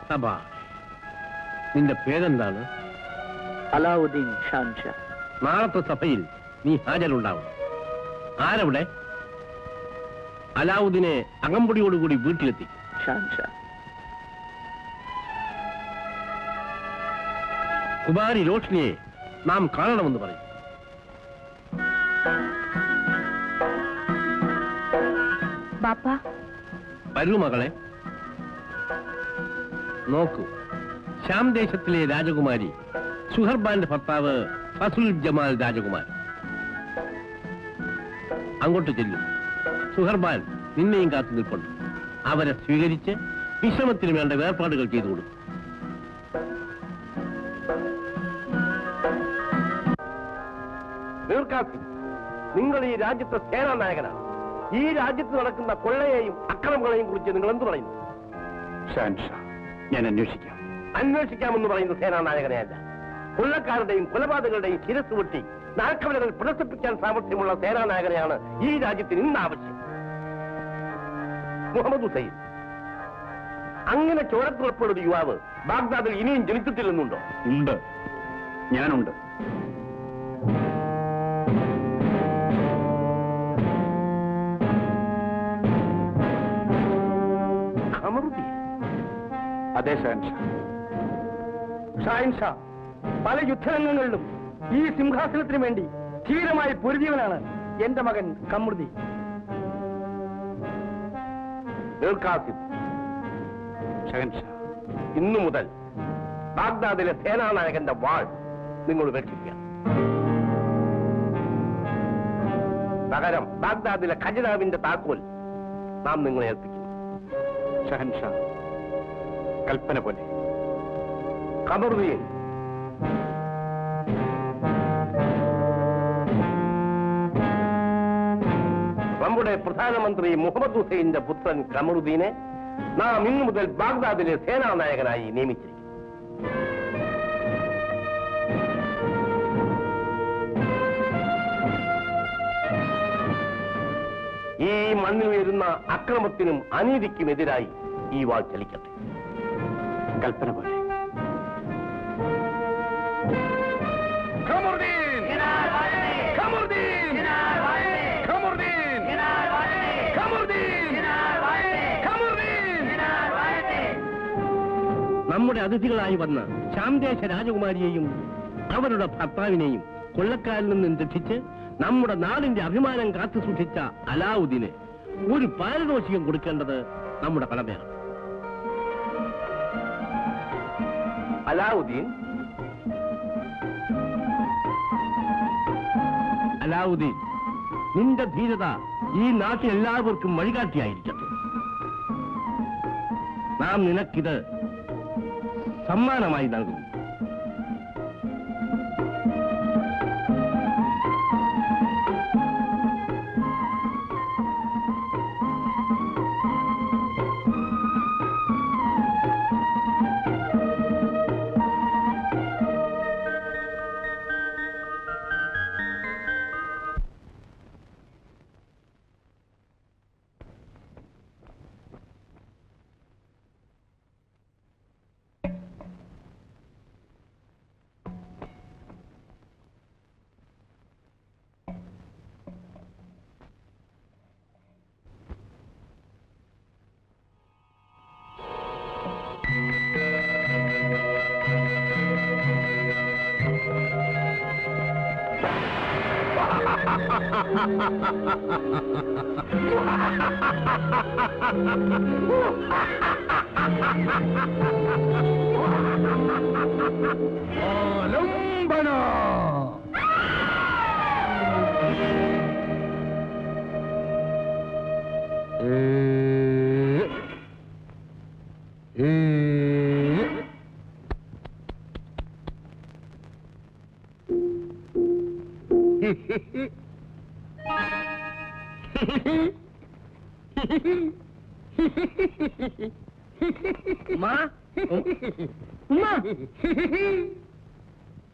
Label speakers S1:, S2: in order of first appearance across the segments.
S1: സഭ. നിന്റെ പേരെന്താണ്?
S2: അലാവുദ്ദീൻ ഷാൻഷാ.
S1: നാളത്തെ സഭയിൽ നീ ഹാജരുണ്ടാവും. ആരവിടെ? അലാവുദ്ദീനെ അകമ്പടിയോടുകൂടി വീട്ടിലെത്തി.
S2: ഷാൻഷാ.
S1: കുമാരി രോഷ്നിയെ നാം കാണണമെന്ന് പറയും. വരൂ മകളെ. നോക്കൂ, ശ്യാം ദേശത്തിലെ രാജകുമാരി സുഹർബാന്റെ ഭർത്താവ് ഫസുൽ ജമാൽ രാജകുമാരൻ. അങ്ങോട്ട് ചെല്ലും. സുഹർബാൻ നിന്നെയും കാത്തു നിൽപ്പുണ്ട്. അവരെ സ്വീകരിച്ച് വിശ്രമത്തിന് വേണ്ട ഏർപ്പാടുകൾ ചെയ്തു കൊടുക്കും. നിങ്ങൾ ഈ രാജ്യത്തെ സേനാനായകനാണ്. ഈ രാജ്യത്ത് നടക്കുന്ന കൊള്ളയെയും അക്രമങ്ങളെയും കുറിച്ച് നിങ്ങൾ എന്ത് പറയുന്നു?
S3: ഷാൻഷാ, ഞാൻ അന്വേഷിക്കാം.
S1: അന്വേഷിക്കാമെന്ന് പറയുന്ന സേനാനായകനെയല്ല, കൊള്ളക്കാരുടെയും കൊലപാതകളുടെയും ശിരസ് വെട്ടി നാൽക്കവലകൾ പ്രദർശിപ്പിക്കാൻ സാമർഥ്യമുള്ള സേനാനായകനെയാണ് ഈ രാജ്യത്തിന് ഇന്ന് ആവശ്യം. മുഹമ്മദ് ഹുസൈൻ, അങ്ങനെ ചോരത്തുറപ്പുള്ള യുവാവ് ബാഗ്ദാദിൽ ഇനിയും ജനിച്ചിട്ടില്ലെന്നുണ്ടോ?
S3: ഉണ്ട്, ഞാനുണ്ട്. അതെ ഷാൻഷാ.
S1: ഷാൻഷാ, പല യുദ്ധരംഗങ്ങളിലും ഈ സിംഹാസനത്തിന് വേണ്ടി ധീരമായി പൊരുതിയവനാണ് എന്റെ മകൻ കമറുദ്ദീൻ.
S3: ഷാൻഷാ,
S1: ഇന്നു മുതൽ ബാഗ്ദാദിലെ സേനാനായകന്റെ വാൾ നിങ്ങൾ ഉപേക്ഷിക്കുക. പകരം ബാഗ്ദാദിലെ ഖജനാവിന്റെ താക്കോൽ നാം നിങ്ങളെ ഏൽപ്പിക്കുന്നു.
S3: ഷഹൻഷാ, കൽപ്പന പോലെ.
S1: കമറുദ്ദീൻ, നമ്മുടെ പ്രധാനമന്ത്രി മുഹമ്മദ് ഹുസൈന്റെ പുത്രൻ കമറുദ്ദീനെ നാം ഇന്നു മുതൽ ബാഗ്ദാദിലെ സേനാനായകനായി നിയമിച്ചിരിക്കുന്നു. ഈ മണ്ണിൽ വരുന്ന അക്രമത്തിനും അനീതിക്കുമെതിരായി ഈ വാൾ ചലിക്കട്ടെ.
S3: കൽപ്പന പോലെ.
S1: നമ്മുടെ അതിഥികളായി വന്ന ശ്യാംദേശ രാജകുമാരിയെയും അവരുടെ ഭർത്താവിനെയും കൊള്ളക്കാരിൽ നിന്നും രക്ഷിച്ച് നമ്മുടെ നാടിന്റെ അഭിമാനം കാത്തു സൂക്ഷിച്ച അലാവുദ്ദീന് ഒരു പാരിതോഷികം കൊടുക്കേണ്ടത് നമ്മുടെ കടമയാണ്. അലാവുദ്ദീൻ, അലാവുദ്ദീൻ, നിന്റെ ധീരത ഈ നാട്ടിൽ എല്ലാവർക്കും വഴികാട്ടിയായിരിക്കട്ടെ. നാം നിനക്കിത് സമ്മാനമായി നൽകും.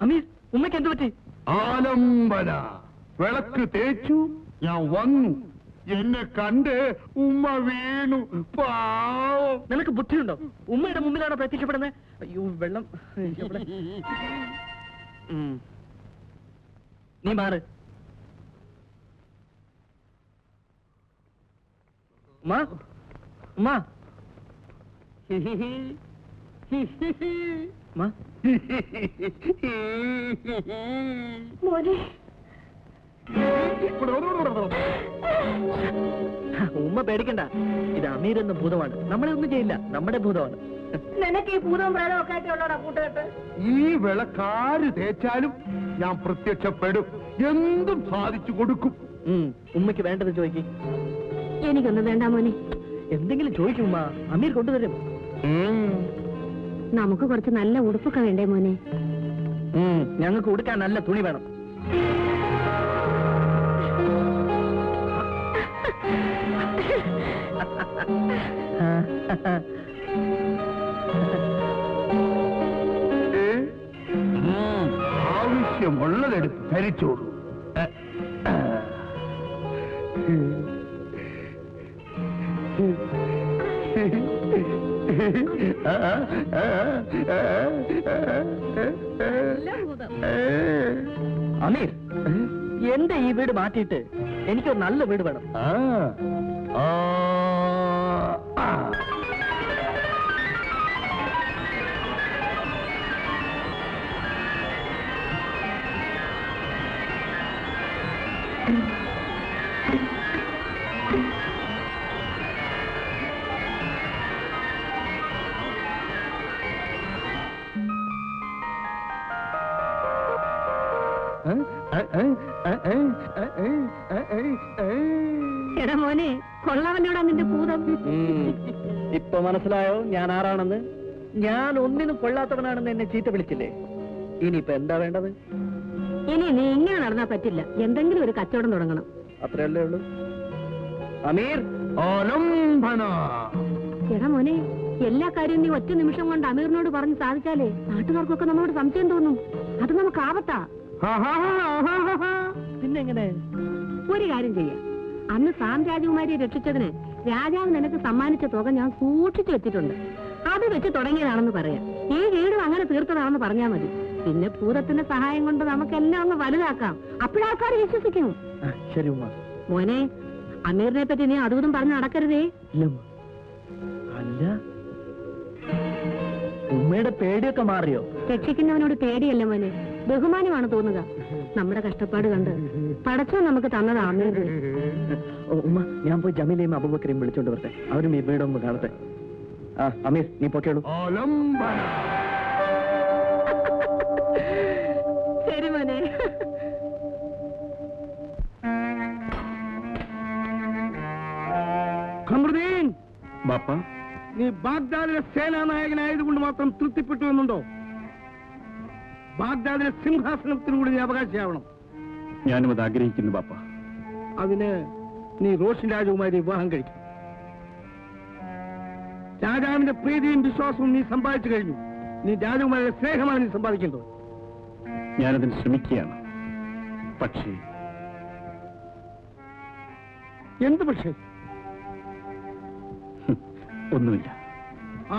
S2: അമീർ, ഉമ്മയ്ക്ക് എന്ത് പറ്റി?
S3: ആലംബന. വിളക്ക് തേച്ചു, ഞാൻ വന്നു.
S4: എന്നെ കണ്ട് ഉമ്മ വീണു. പാവം.
S2: നിനക്ക് ബുദ്ധിയുണ്ടോ? ഉമ്മയുടെ മുമ്പിലാണോ പ്രത്യക്ഷപ്പെടുന്നത്? അയ്യോ വെള്ളം. നീ മാറ്. ഉമ്മ ഉമ്മ
S5: മോനെ
S2: ഉമ്മ പേടിക്കണ്ട, ഇത് അമീർ എന്ന ഭൂതമാണ്. നമ്മളെ ഒന്നും ചെയ്യില്ല, നമ്മുടെ ഭൂതമാണ്.
S5: നിനക്ക് ഈ ഭൂതവും പ്രേതവും ഒക്കെ ആയിട്ടുള്ളോടാ കൂട്ടുകെട്ട്.
S4: ഈ വിളക്കാര് തേച്ചാലും ഞാൻ പ്രത്യക്ഷപ്പെടും, എന്തും സാധിച്ചു കൊടുക്കും.
S2: ഉമ്മയ്ക്ക് വേണ്ടത് ചോദിക്കും.
S5: എനിക്കൊന്നും വേണ്ട മോനെ.
S2: എന്തെങ്കിലും ചോദിക്കും ഉമ്മ, അമീർ കൊണ്ടുവരും.
S5: നമുക്ക് കുറച്ച് നല്ല ഉടുപ്പൊക്കെ വേണ്ടേ മോനെ?
S2: ഞങ്ങൾക്ക് ഉടുക്കാൻ നല്ല തുണി വേണം.
S4: ആവശ്യമുള്ളതെടുത്ത് ധരിച്ചോളൂ.
S2: അമീർ, എന്റെ ഈ വീട് മാറ്റിയിട്ട് എനിക്കൊരു നല്ല വീട് വേണം.
S5: എടാ മോനെ, കൊള്ളവനോടാ നിന്റെ ഭൂതം.
S2: ഇപ്പൊ മനസ്സിലായോ ഞാൻ ആരാണെന്ന്? ഞാൻ ഒന്നിനും കൊള്ളാത്തവനാണെന്ന് എന്നെ ചീത്ത വിളിച്ചില്ലേ? ഇനിയിപ്പൊ എന്താ വേണ്ടത്?
S5: ഇനി നീ ഇങ്ങനെ നടന്നാ പറ്റില്ല, എന്തെങ്കിലും ഒരു കച്ചവടം തുടങ്ങണം.
S2: അത്രയല്ലേ ഉള്ളൂ. അമീർ,
S5: എടാ മോനെ, എല്ലാ കാര്യവും നീ ഒറ്റ നിമിഷം കൊണ്ട് അമീറിനോട് പറഞ്ഞ് സാധിച്ചാലേ നാട്ടുകാർക്കൊക്കെ നമ്മളോട് സംശയം തോന്നും. അത് നമുക്ക് ആപത്താ.
S2: പിന്നെങ്ങനെ?
S5: ഒരു കാര്യം ചെയ്യാം. അന്ന് സാം രാജകുമാരിയെ രക്ഷിച്ചതിന് രാജാവ് നിനക്ക് സമ്മാനിച്ച തുക ഞാൻ സൂക്ഷിച്ചു വെച്ചിട്ടുണ്ട്. അത് വെച്ച് തുടങ്ങിയതാണെന്ന് പറയാം. ഈ വീടും അങ്ങനെ തീർത്തതാണെന്ന് പറഞ്ഞാൽ മതി. പിന്നെ ഭൂതത്തിന്റെ സഹായം കൊണ്ട് നമുക്കെല്ലാം അങ്ങ് വലുതാക്കാം. അപ്പോഴാൾക്കാർ വിശ്വസിക്കും.
S2: ശരി ഉമ്മ.
S5: മോനെ, അമീറിനെ പറ്റി നീ അതും പറഞ്ഞ് നടക്കരുതേ.
S2: അല്ല, ഉമ്മയുടെ പേടിയൊക്കെ മാറിയോ?
S5: രക്ഷിക്കുന്നവനോട് പേടിയല്ല മോനെ, ബഹുമാനമാണ് തോന്നുക. നമ്മുടെ കഷ്ടപ്പാട് കണ്ട് പടച്ചോ നമുക്ക് തന്നതാ അമീർ.
S2: ഉമ്മ, ഞാൻ പോയി ജമീലയും അബൂബക്കറേയും വിളിച്ചോണ്ട് വരട്ടെ. അവരും ഈ വീടൊന്ന് കാണട്ടെ. അമീർ, നീ പൊക്കേളൂ.
S5: ശരി മോനെ.
S1: ഖമറുദ്ദീൻ,
S3: ബാപ്പ,
S1: നീ ബാഗ്ദാദിലെ സേനാനായകനായതുകൊണ്ട് മാത്രം തൃപ്തിപ്പെട്ടു എന്നുണ്ടോ? ബാഗ്ദാദിലെ സിംഹാസനത്തിനൂടെ നീ അവകാശിയാവണം.
S3: ഞാനും അത് ആഗ്രഹിക്കുന്നു ബാപ്പ.
S1: അതിന് നീ റോഷൻ രാജകുമാരി വിവാഹം കഴിക്കും. രാജാവിന്റെ പ്രീതിയും വിശ്വാസവും നീ സമ്പാദിച്ചു കഴിഞ്ഞു. നീ രാജകുമാരിയുടെ സ്നേഹമാണ് നീ സമ്പാദിക്കേണ്ടത്.
S3: ഞാനതിന് ശ്രമിക്കുകയാണ്. പക്ഷേ
S1: എന്ത് പക്ഷേ?
S3: ഒന്നുമില്ല.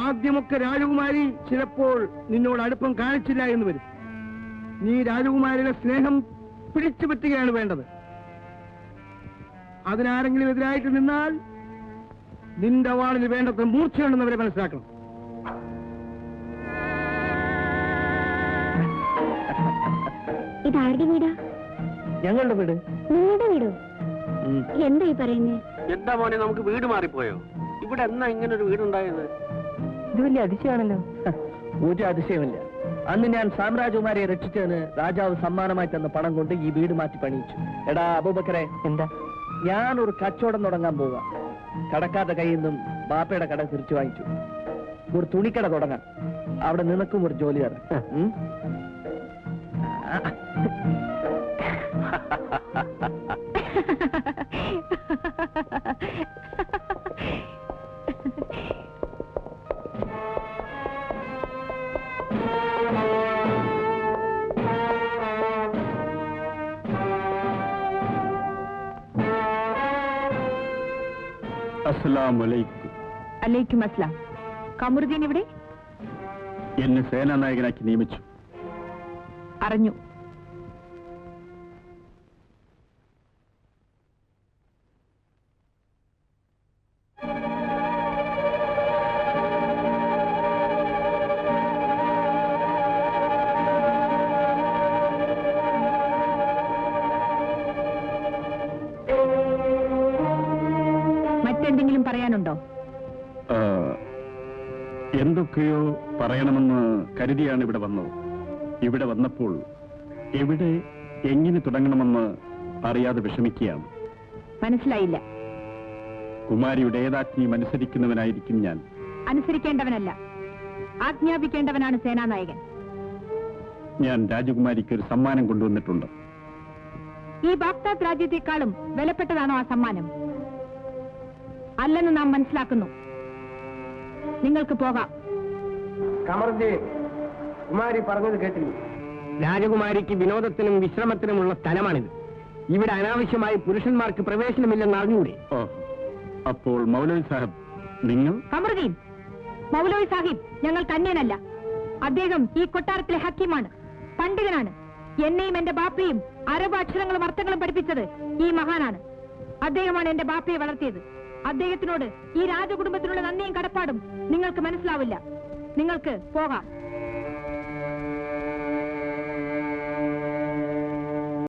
S1: ആദ്യമൊക്കെ രാജകുമാരി ചിലപ്പോൾ നിന്നോട് അടുപ്പം കാണിച്ചില്ല എന്ന് വരും. നീ രാജകുമാരിയുടെ സ്നേഹം പിടിച്ചു പറ്റുകയാണ് വേണ്ടത്. അതിനാരെങ്കിലും എതിരായിട്ട് നിന്നാൽ നിന്റെ വാളിൽ വേണ്ടത്ര മൂർച്ചയുണ്ടെന്നവരെ മനസ്സിലാക്കണം.
S5: ഇതാരുടെ വീടാ?
S2: ഞങ്ങളുടെ വീട്.
S5: നിങ്ങളുടെ വീടോ? എന്താ ഈ പറയുന്നേ?
S1: എന്താ മോനെ, നമുക്ക് വീട് മാറിപ്പോയോ? ഇവിടെ എന്നാ ഇങ്ങനെ ഒരു വീടുണ്ടായത്?
S2: ഇത് വലിയ അതിശയമാണല്ലോ. ഒരു അതിശയമില്ല. അന്ന് ഞാൻ സാമ്രാജകുമാരിയെ രക്ഷിച്ചതിന് രാജാവ് സമ്മാനമായി തന്ന പണം കൊണ്ട് ഈ വീട് മാറ്റി പണിയിച്ചു. എടാ അബൂബക്കറെ, എന്താ? ഞാനൊരു കച്ചവടം തുടങ്ങാൻ പോവാ. കടക്കാരുടെ കയ്യിൽ നിന്നും ബാപ്പയുടെ കട തിരിച്ചു വാങ്ങിച്ചു. ഒരു തുണിക്കട തുടങ്ങാം. അവിടെ നിനക്കും ഒരു ജോലി തരാം.
S3: അസ്സലാമലൈക്കും.
S6: അലൈക്കും അസ്ലാം. കമറുദ്ദീൻ ഇവിടെ?
S3: എന്നെ സേനാനായകനാക്കി നിയമിച്ചു.
S6: അറിഞ്ഞു. മറ്റെന്തെങ്കിലും പറയാനുണ്ടോ?
S3: എന്തൊക്കെയോ പറയണമെന്ന് കരുതിയാണ് ഇവിടെ വന്നത്. ഇവിടെ വന്നപ്പോൾ എവിടെ എങ്ങനെ തുടങ്ങണമെന്ന് അറിയാതെ വിഷമിക്കുകയാണ്.
S6: മനസ്സിലായില്ല.
S3: കുമാരിയുടെ ഏതാജ്ഞയും അനുസരിക്കുന്നവനായിരിക്കും ഞാൻ.
S6: അനുസരിക്കേണ്ടവനല്ല, ആജ്ഞാപിക്കേണ്ടവനാണ് സേനാനായകൻ.
S3: ഞാൻ രാജകുമാരിക്ക് ഒരു സമ്മാനം കൊണ്ടുവന്നിട്ടുണ്ട്.
S6: ഈ ബാഗ്ദാദ് രാജ്യത്തെക്കാളും വിലപ്പെട്ടതാണോ ആ സമ്മാനം? അല്ലെന്ന് നാം മനസ്സിലാക്കുന്നു. നിങ്ങൾക്ക് പോകാം.
S2: കമറുദ്ദീൻ, കുമാരി പറഞ്ഞത് കേട്ടില്ല.
S1: രാജകുമാരിക്ക് വിനോദത്തിനും വിശ്രമത്തിനുമുള്ള സ്ഥലമാണിത്. ഇവിടെ അനാവശ്യമായി പുരുഷന്മാർക്ക് പ്രവേശനമില്ലെന്ന് അറിഞ്ഞൂടെ?
S3: ഓ, അപ്പോൾ മൗലവി സാഹിബ് നിങ്ങൾ?
S6: കമറുദ്ദീൻ, മൗലവി സാഹിബ് ഞങ്ങൾക്ക് അന്യനല്ല. അദ്ദേഹം ഈ കൊട്ടാരത്തിലെ ഹക്കീമാണ്, പണ്ഡിതനാണ്. എന്നെയും എന്റെ ബാപ്പയും അറബ് അക്ഷരങ്ങളും അർത്ഥങ്ങളും പഠിപ്പിച്ചത് ഈ മഹാനാണ്. അദ്ദേഹമാണ് എന്റെ ബാപ്പയെ വളർത്തിയത്. അദ്ദേഹത്തിനോട് ഈ രാജകുടുംബത്തിനുള്ള നന്ദിയും കടപ്പാടും നിങ്ങൾക്ക് മനസ്സിലാവില്ല. നിങ്ങൾക്ക് പോകാം.